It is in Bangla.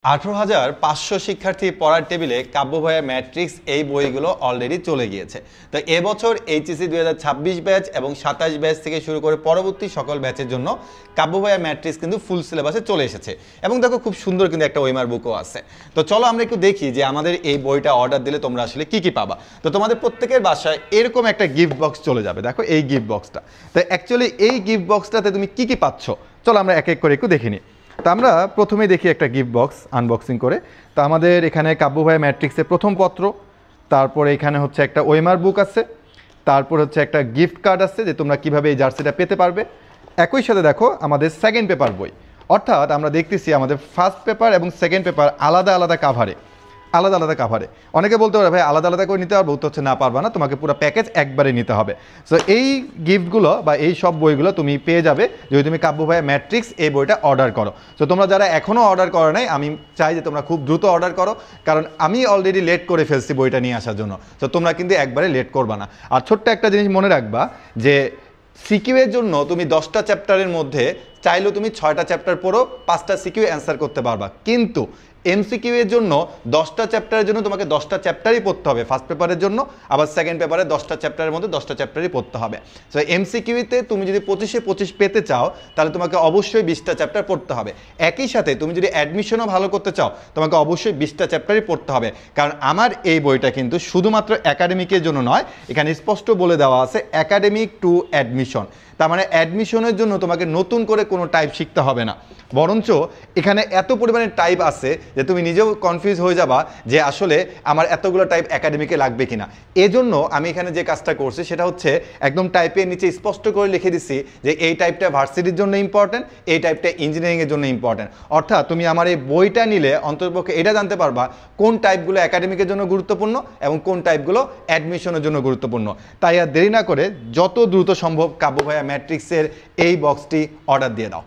18,500 শিক্ষার্থী পড়ার টেবিলে কাব্য ভাইয়া ম্যাট্রিক্স এই বইগুলো অলরেডি চলে গিয়েছে। তো এবছর এইচএসসি 2026 ব্যাচ এবং 27 ব্যাচ থেকে শুরু করে পরবর্তী সকল ব্যাচের জন্য কাব্য ভাইয়া ম্যাট্রিক্স কিন্তু ফুল সিলেবাসে চলে এসেছে এবং দেখো খুব সুন্দর কিন্তু একটা ওয়েমার বুকও আছে। তো চলো আমরা একটু দেখি যে আমাদের এই বইটা অর্ডার দিলে তোমরা আসলে কি কি পাবা। তো তোমাদের প্রত্যেকের বাসায় এরকম একটা গিফট বক্স চলে যাবে, দেখো এই গিফট বক্সটা। তো অ্যাকচুয়ালি এই গিফট বক্সটাতে তুমি কি কি পাচ্ছ চলো আমরা এক এক করে একটু দেখে নিই। তো আমরা প্রথমেই দেখি একটা গিফট বক্স আনবক্সিং করে। তো আমাদের এখানে কাব্য ভাইয়া ম্যাট্রিক্সের প্রথম পত্র, তারপরে এখানে হচ্ছে একটা ওয়েমার বুক আছে, তারপর হচ্ছে একটা গিফট কার্ড আছে যে তোমরা কীভাবে এই জার্সিটা পেতে পারবে। একই সাথে দেখো আমাদের সেকেন্ড পেপার বই, অর্থাৎ আমরা দেখতেছি আমাদের ফার্স্ট পেপার এবং সেকেন্ড পেপার আলাদা আলাদা কাভারে। অনেকে বলতে পারে ভাই আলাদা আলাদা করে নিতে পারবো, উত্তর হচ্ছে না, পারবা না, তোমাকে পুরো প্যাকেজ একবারে নিতে হবে। সো এই গিফটগুলো বা এই সব বইগুলো তুমি পেয়ে যাবে যদি তুমি কাব্য ভাইয়া ম্যাট্রিক্স এই বইটা অর্ডার করো। সো তোমরা যারা এখনও অর্ডার করো নাই, আমি চাই যে তোমরা খুব দ্রুত অর্ডার করো, কারণ আমি অলরেডি লেট করে ফেলছি বইটা নিয়ে আসার জন্য। তো তোমরা কিন্তু একবারে লেট করবা না। আর ছোট্ট একটা জিনিস মনে রাখবা যে সিকিউ এর জন্য তুমি 10টা চ্যাপ্টারের মধ্যে চাইলেও তুমি 6টা চ্যাপ্টার পড়ো, 5টা সিকিউ অ্যান্সার করতে পারবা, কিন্তু এমসিকিউ এর জন্য 10টা চ্যাপ্টারের জন্য তোমাকে 10টা চ্যাপ্টারই পড়তে হবে ফার্স্ট পেপারের জন্য, আবার সেকেন্ড পেপারে 10টা চ্যাপ্টারের মধ্যে 10টা চ্যাপ্টারই পড়তে হবে। সো এমসিকিউতে তুমি যদি 25-25 পেতে চাও তাহলে তোমাকে অবশ্যই 20টা চ্যাপ্টার পড়তে হবে। একই সাথে তুমি যদি অ্যাডমিশনও ভালো করতে চাও তোমাকে অবশ্যই 20টা চ্যাপ্টারই পড়তে হবে, কারণ আমার এই বইটা কিন্তু শুধুমাত্র একাডেমিকের জন্য নয়, এখানে স্পষ্ট বলে দেওয়া আছে একাডেমিক টু অ্যাডমিশন। তার মানে অ্যাডমিশনের জন্য তোমাকে নতুন করে কোনো টাইপ শিখতে হবে না, বরঞ্চ এখানে এত পরিমাণে টাইপ আছে যে তুমি নিজেও কনফিউজ হয়ে যাবা যে আসলে আমার এতগুলো টাইপ একাডেমিকে লাগবে কিনা। এজন্য আমি এখানে যে কাজটা করছি সেটা হচ্ছে একদম টাইপের নিচে স্পষ্ট করে লিখে দিছি যে এই টাইপটা ভার্সিটির জন্য ইম্পর্টেন্ট, এই টাইপটা ইঞ্জিনিয়ারিংয়ের জন্য ইম্পর্টেন্ট। অর্থাৎ তুমি আমার এই বইটা নিলে অন্ততপক্ষে এটা জানতে পারবা কোন টাইপগুলো একাডেমিকের জন্য গুরুত্বপূর্ণ এবং কোন টাইপগুলো অ্যাডমিশনের জন্য গুরুত্বপূর্ণ। তাই আর দেরি না করে যত দ্রুত সম্ভব কাব্য ভাইয়া ম্যাট্রিক্সের এই বক্সটি অর্ডার দিয়ে দাও।